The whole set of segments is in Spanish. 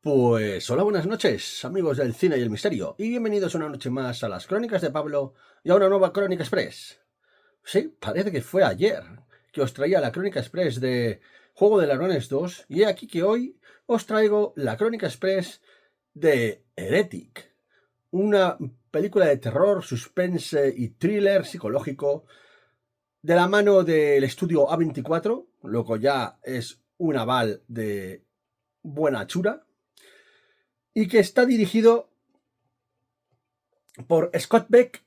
Pues hola, buenas noches, amigos del cine y el misterio, y bienvenidos una noche más a las Crónicas de Pablo y a una nueva Crónica Express. Sí, parece que fue ayer que os traía la Crónica Express de Juego de Ladrones 2, y he aquí que hoy os traigo la Crónica Express de Heretic, una película de terror, suspense y thriller psicológico de la mano del estudio A24, lo que ya es un aval de buena chura, y que está dirigido por Scott Beck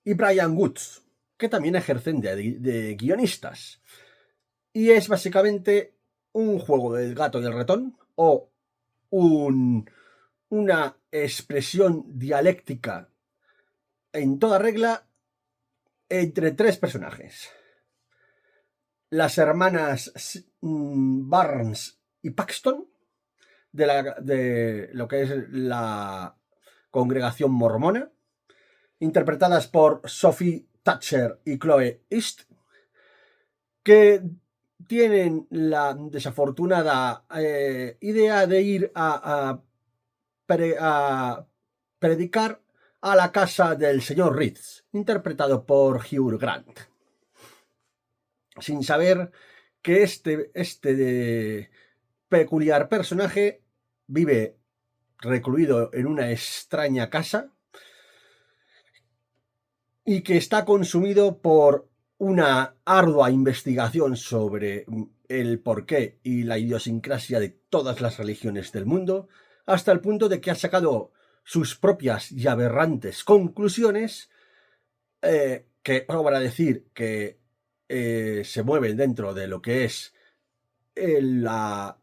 y Brian Woods, que también ejercen de guionistas. Y es básicamente un juego del gato y el ratón, o una expresión dialéctica en toda regla entre tres personajes. Las hermanas Barnes y Paxton, de lo que es la congregación mormona, interpretadas por Sophie Thatcher y Chloe East, que tienen la desafortunada idea de ir a predicar a la casa del señor Reeds, interpretado por Hugh Grant, sin saber que este peculiar personaje vive recluido en una extraña casa y que está consumido por una ardua investigación sobre el porqué y la idiosincrasia de todas las religiones del mundo, hasta el punto de que ha sacado sus propias y aberrantes conclusiones, que, para decir que se mueven dentro de lo que es la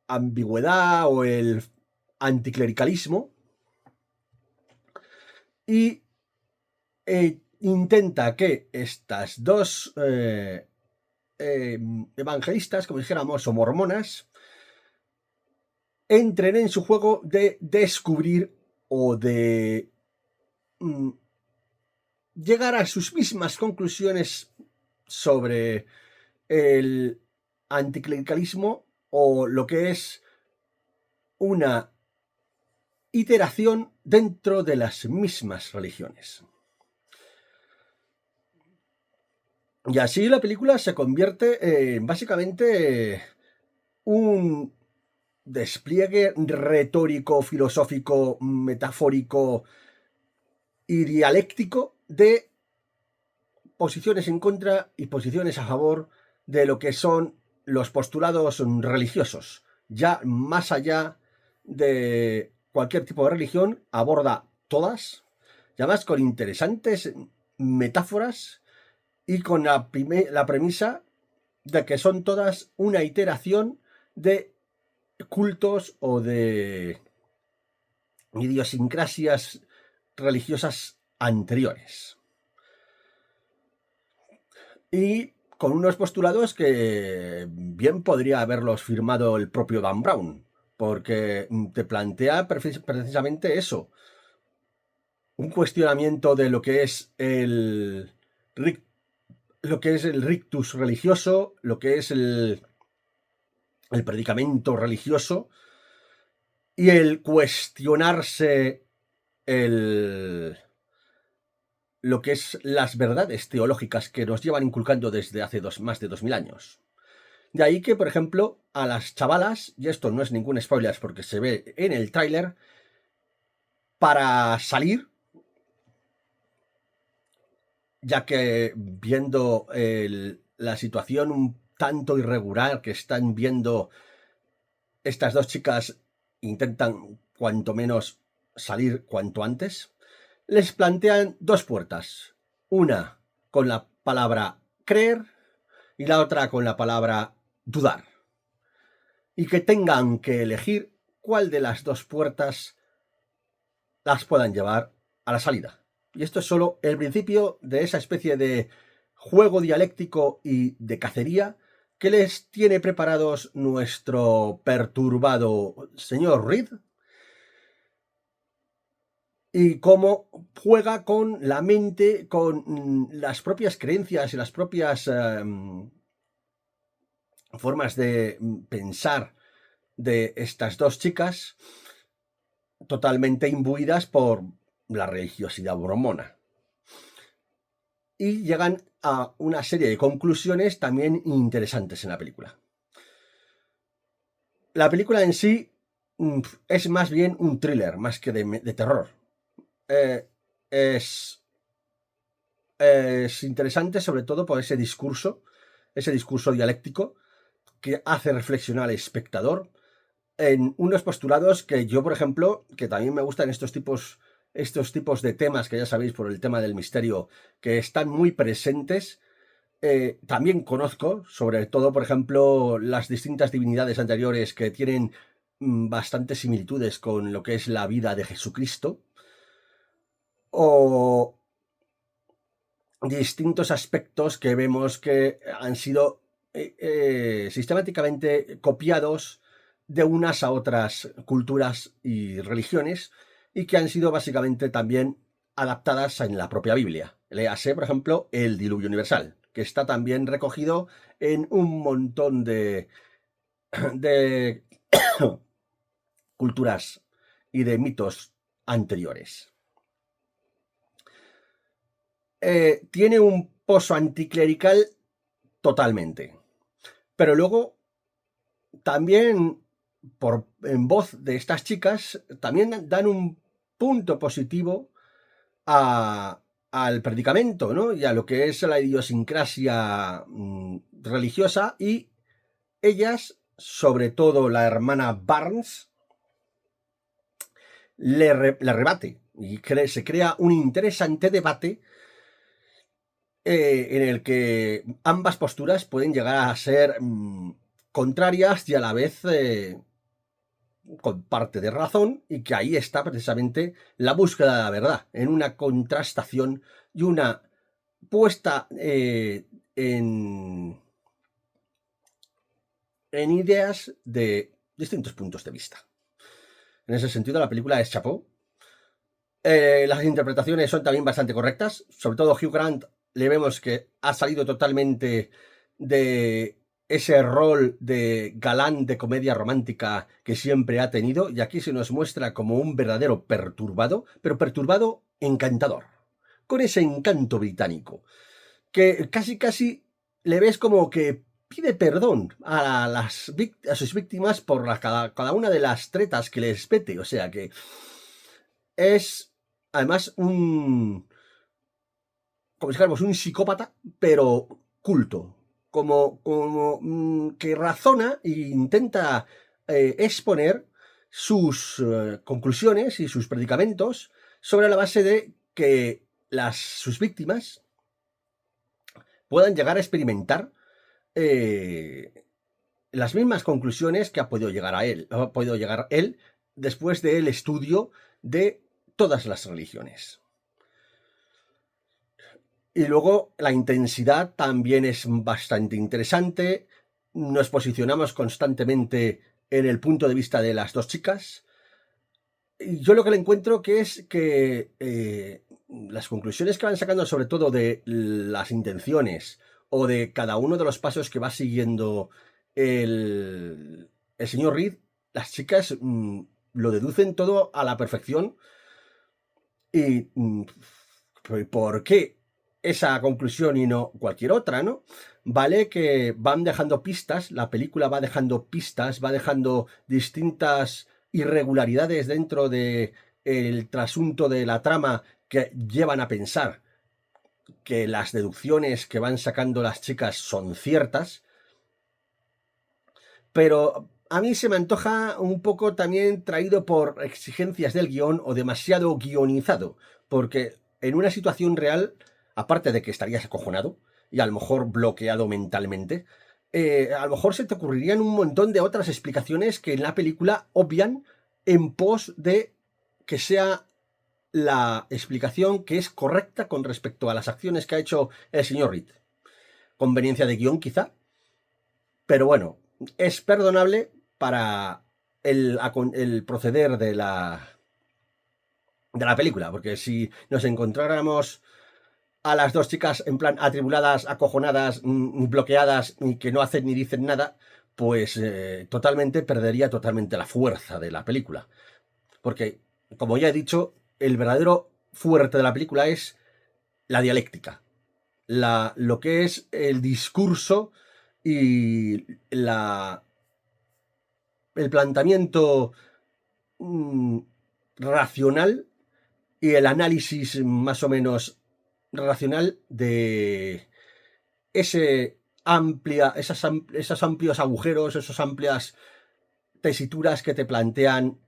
ambigüedad o el anticlericalismo, y intenta que estas dos evangelistas, como dijéramos, o mormonas, entren en su juego de descubrir o de llegar a sus mismas conclusiones sobre el anticlericalismo, o lo que es una iteración dentro de las mismas religiones. Y así la película se convierte en básicamente un despliegue retórico, filosófico, metafórico y dialéctico de posiciones en contra y posiciones a favor de lo que son los postulados religiosos. Ya más allá de cualquier tipo de religión, aborda todas, y además con interesantes metáforas y con la premisa de que son todas una iteración de cultos o de idiosincrasias religiosas anteriores. Y con unos postulados que bien podría haberlos firmado el propio Dan Brown, porque te plantea precisamente eso, un cuestionamiento de lo que es el rictus religioso, lo que es el predicamento religioso, y el cuestionarse lo que es las verdades teológicas que nos llevan inculcando desde hace más de 2000 años. De ahí que, por ejemplo, a las chavalas, y esto no es ningún spoiler porque se ve en el tráiler, para salir, ya que viendo la situación un tanto irregular que están viendo estas dos chicas, intentan cuanto menos salir cuanto antes, les plantean dos puertas, una con la palabra creer y la otra con la palabra dudar, y que tengan que elegir cuál de las dos puertas las puedan llevar a la salida. Y esto es solo el principio de esa especie de juego dialéctico y de cacería que les tiene preparados nuestro perturbado señor Reed, y cómo juega con la mente, con las propias creencias y las propias formas de pensar de estas dos chicas, totalmente imbuidas por la religiosidad mormona. Y llegan a una serie de conclusiones también interesantes en la película. La película en sí es más bien un thriller, más que de terror. Es interesante sobre todo por ese discurso dialéctico que hace reflexionar al espectador en unos postulados que yo, por ejemplo, que también me gustan estos tipos de temas, que ya sabéis por el tema del misterio, que están muy presentes. También conozco, sobre todo, por ejemplo, las distintas divinidades anteriores que tienen bastantes similitudes con lo que es la vida de Jesucristo, o distintos aspectos que vemos que han sido sistemáticamente copiados de unas a otras culturas y religiones, y que han sido básicamente también adaptadas en la propia Biblia. Léase, por ejemplo, el diluvio universal, que está también recogido en un montón de culturas y de mitos anteriores. Tiene un pozo anticlerical totalmente. Pero luego, también, en voz de estas chicas, también dan un punto positivo al predicamento, ¿no? Y a lo que es la idiosincrasia religiosa, y ellas, sobre todo la hermana Barnes, le rebate, y se crea un interesante debate en el que ambas posturas pueden llegar a ser contrarias y a la vez con parte de razón, y que ahí está precisamente la búsqueda de la verdad, en una contrastación y una puesta en ideas de distintos puntos de vista. En ese sentido, la película es chapó. Las interpretaciones son también bastante correctas, sobre todo Hugh Grant. Le vemos que ha salido totalmente de ese rol de galán de comedia romántica que siempre ha tenido, y aquí se nos muestra como un verdadero perturbado, pero perturbado encantador, con ese encanto británico, que casi le ves como que pide perdón a sus víctimas por cada una de las tretas que les pete. O sea que es además como si dijéramos, un psicópata, pero culto, como que razona e intenta exponer sus conclusiones y sus predicamentos sobre la base de que sus víctimas puedan llegar a experimentar las mismas conclusiones que ha podido llegar él después del estudio de todas las religiones. Y luego la intensidad también es bastante interesante. Nos posicionamos constantemente en el punto de vista de las dos chicas. Y yo lo que le encuentro que es que las conclusiones que van sacando, sobre todo de las intenciones o de cada uno de los pasos que va siguiendo el señor Reed, las chicas lo deducen todo a la perfección. Y ¿por qué esa conclusión y no cualquier otra, no? Vale que van dejando pistas, la película va dejando pistas, va dejando distintas irregularidades dentro de el trasunto de la trama que llevan a pensar que las deducciones que van sacando las chicas son ciertas, pero a mí se me antoja un poco también traído por exigencias del guión o demasiado guionizado, porque en una situación real, aparte de que estarías acojonado y a lo mejor bloqueado mentalmente, a lo mejor se te ocurrirían un montón de otras explicaciones que en la película obvian en pos de que sea la explicación que es correcta con respecto a las acciones que ha hecho el señor Reed. Conveniencia de guión quizá, pero bueno, es perdonable para el proceder de la película, porque si nos encontráramos a las dos chicas en plan atribuladas, acojonadas, bloqueadas, y que no hacen ni dicen nada, pues perdería totalmente la fuerza de la película. Porque como ya he dicho, el verdadero fuerte de la película es la dialéctica, lo que es el discurso y el planteamiento mm, racional y el análisis más o menos racional de ese esos amplios agujeros, esas amplias tesituras que te plantean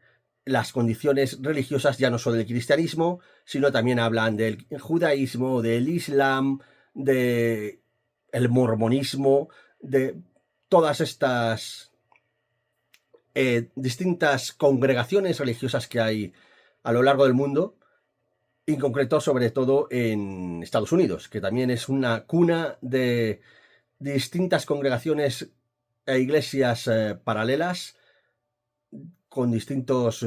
las condiciones religiosas ya no solo del cristianismo, sino también hablan del judaísmo, del islam, del mormonismo, de todas estas distintas congregaciones religiosas que hay a lo largo del mundo, en concreto sobre todo en Estados Unidos, que también es una cuna de distintas congregaciones e iglesias paralelas con distintos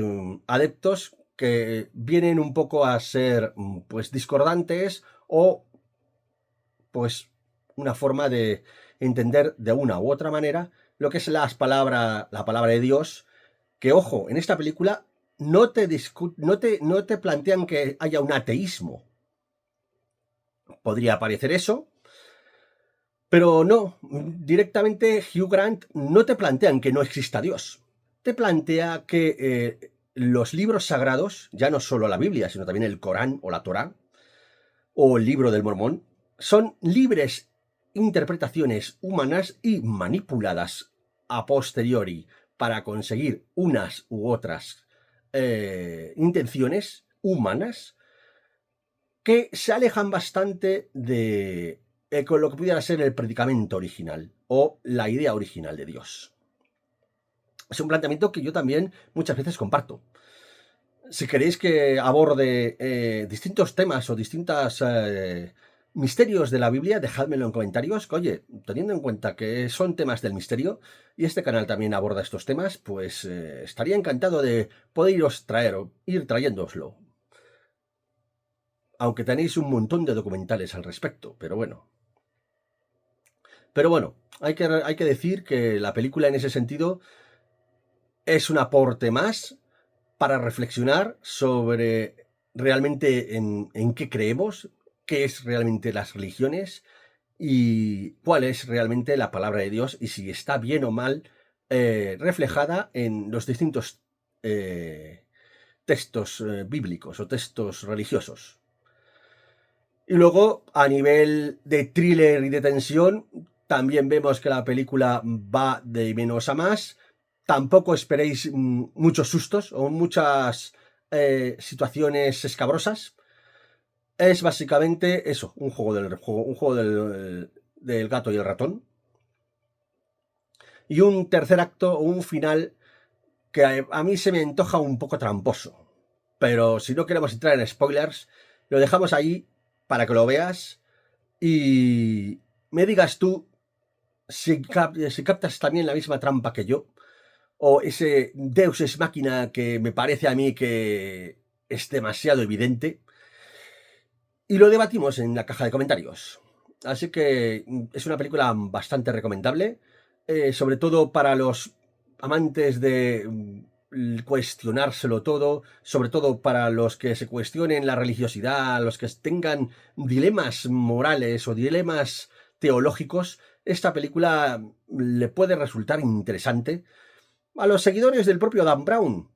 adeptos que vienen un poco a ser pues discordantes o pues una forma de entender de una u otra manera lo que es la palabra de Dios, que ojo, en esta película no te plantean que haya un ateísmo. Podría parecer eso, pero no, directamente Hugh Grant no te plantean que no exista Dios. Te plantea que los libros sagrados, ya no solo la Biblia, sino también el Corán o la Torá, o el libro del Mormón, son libres interpretaciones humanas y manipuladas a posteriori para conseguir unas u otras intenciones humanas que se alejan bastante de con lo que pudiera ser el predicamento original o la idea original de Dios. Es un planteamiento que yo también muchas veces comparto. Si queréis que aborde distintos temas o distintos misterios de la Biblia, dejádmelo en comentarios. Que, oye, teniendo en cuenta que son temas del misterio y este canal también aborda estos temas, pues estaría encantado de poder ir trayéndoslo. Aunque tenéis un montón de documentales al respecto, pero bueno. Pero bueno, hay que decir que la película en ese sentido es un aporte más para reflexionar sobre realmente en qué creemos, qué es realmente las religiones y cuál es realmente la palabra de Dios y si está bien o mal reflejada en los distintos textos bíblicos o textos religiosos. Y luego, a nivel de thriller y de tensión, también vemos que la película va de menos a más. Tampoco esperéis muchos sustos o muchas situaciones escabrosas. Es básicamente eso, un juego del gato y el ratón. Y un tercer acto o un final que a mí se me antoja un poco tramposo. Pero si no queremos entrar en spoilers, lo dejamos ahí para que lo veas y me digas tú si captas también la misma trampa que yo, o ese Deus ex machina que me parece a mí que es demasiado evidente, y lo debatimos en la caja de comentarios. Así que es una película bastante recomendable, sobre todo para los amantes de cuestionárselo todo, sobre todo para los que se cuestionen la religiosidad, los que tengan dilemas morales o dilemas teológicos. Esta película le puede resultar interesante a los seguidores del propio Dan Brown,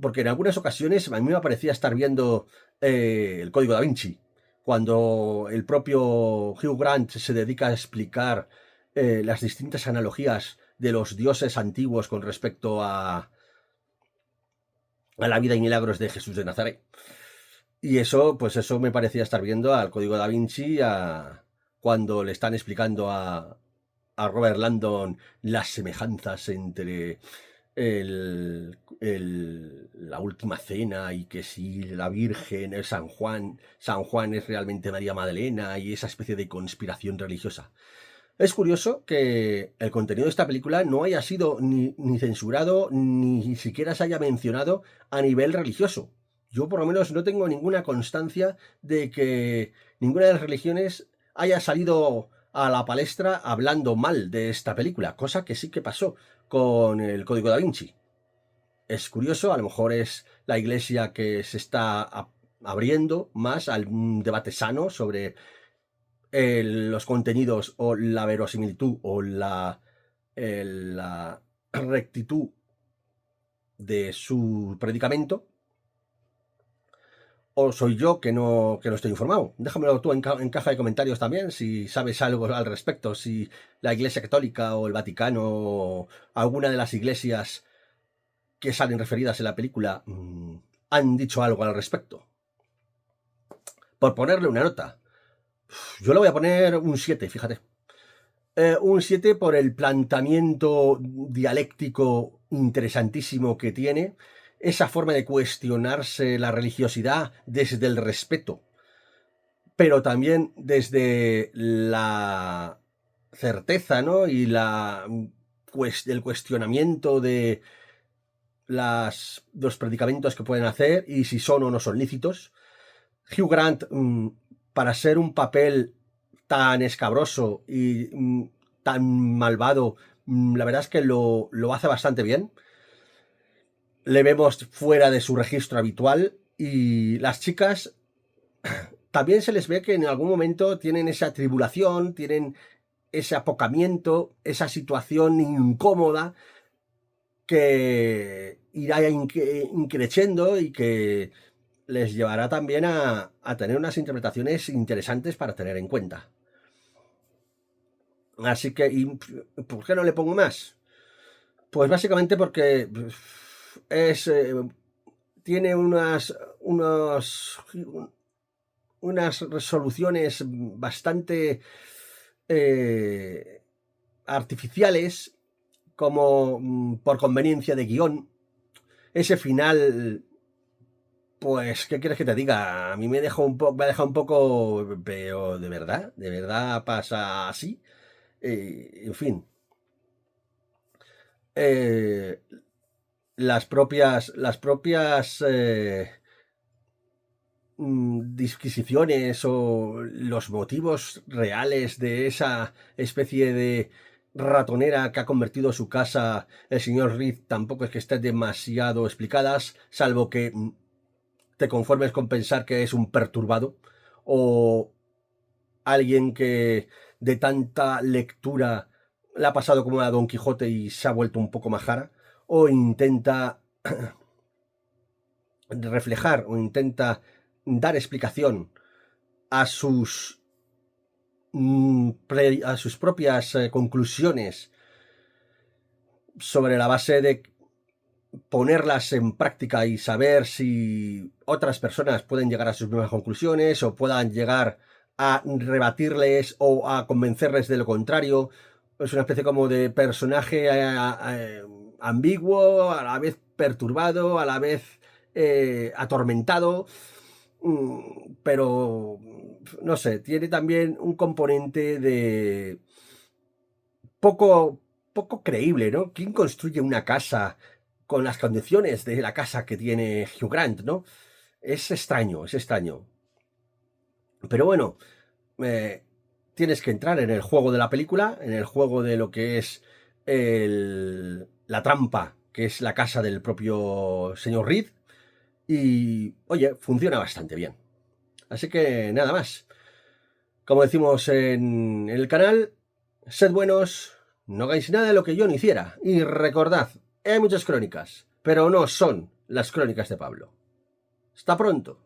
porque en algunas ocasiones a mí me parecía estar viendo el Código Da Vinci, cuando el propio Hugh Grant se dedica a explicar las distintas analogías de los dioses antiguos con respecto a la vida y milagros de Jesús de Nazaret. Y eso, pues eso me parecía estar viendo al Código Da Vinci cuando le están explicando a Robert Landon las semejanzas entre la última cena y que si la Virgen es San Juan es realmente María Magdalena y esa especie de conspiración religiosa. Es curioso que el contenido de esta película no haya sido ni censurado ni siquiera se haya mencionado a nivel religioso. Yo por lo menos no tengo ninguna constancia de que ninguna de las religiones haya salido a la palestra hablando mal de esta película, cosa que sí que pasó con el Código Da Vinci. es curioso, a lo mejor es la Iglesia que se está abriendo más a un debate sano sobre los contenidos o la verosimilitud o la rectitud de su predicamento, o soy yo que no estoy informado. Déjamelo tú en caja de comentarios también, si sabes algo al respecto, si la Iglesia Católica o el Vaticano o alguna de las iglesias que salen referidas en la película han dicho algo al respecto. Por ponerle una nota, yo le voy a poner un 7, fíjate. Un 7 por el planteamiento dialéctico interesantísimo que tiene, esa forma de cuestionarse la religiosidad desde el respeto, pero también desde la certeza, ¿no? Y el cuestionamiento de los predicamentos que pueden hacer y si son o no son lícitos. Hugh Grant, para ser un papel tan escabroso y tan malvado, la verdad es que lo hace bastante bien. Le vemos fuera de su registro habitual y las chicas también se les ve que en algún momento tienen esa tribulación, tienen ese apocamiento, esa situación incómoda que irá increciendo y que les llevará también a tener unas interpretaciones interesantes para tener en cuenta. Así que, ¿y por qué no le pongo más? Pues básicamente porque tiene unas resoluciones bastante artificiales, como por conveniencia de guión. Ese final, pues, ¿qué quieres que te diga? A mí me ha dejado un poco, pero ¿de verdad pasa así? En fin. Las propias disquisiciones o los motivos reales de esa especie de ratonera que ha convertido su casa el señor Reed tampoco es que estén demasiado explicadas, salvo que te conformes con pensar que es un perturbado o alguien que de tanta lectura le ha pasado como a Don Quijote y se ha vuelto un poco majara, o intenta reflejar o intenta dar explicación a sus propias conclusiones sobre la base de ponerlas en práctica y saber si otras personas pueden llegar a sus mismas conclusiones o puedan llegar a rebatirles o a convencerles de lo contrario. Es una especie como de personaje ambiguo, a la vez perturbado, a la vez atormentado, pero no sé, tiene también un componente de poco creíble, ¿no? ¿Quién construye una casa con las condiciones de la casa que tiene Hugh Grant, ¿no? Es extraño, es extraño. Pero bueno, tienes que entrar en el juego de la película, en el juego de lo que es la trampa, que es la casa del propio señor Reed. Y, oye, funciona bastante bien. Así que nada más. Como decimos en el canal, sed buenos, no hagáis nada de lo que yo no hiciera. Y recordad, hay muchas crónicas, pero no son las crónicas de Pablo. Hasta pronto.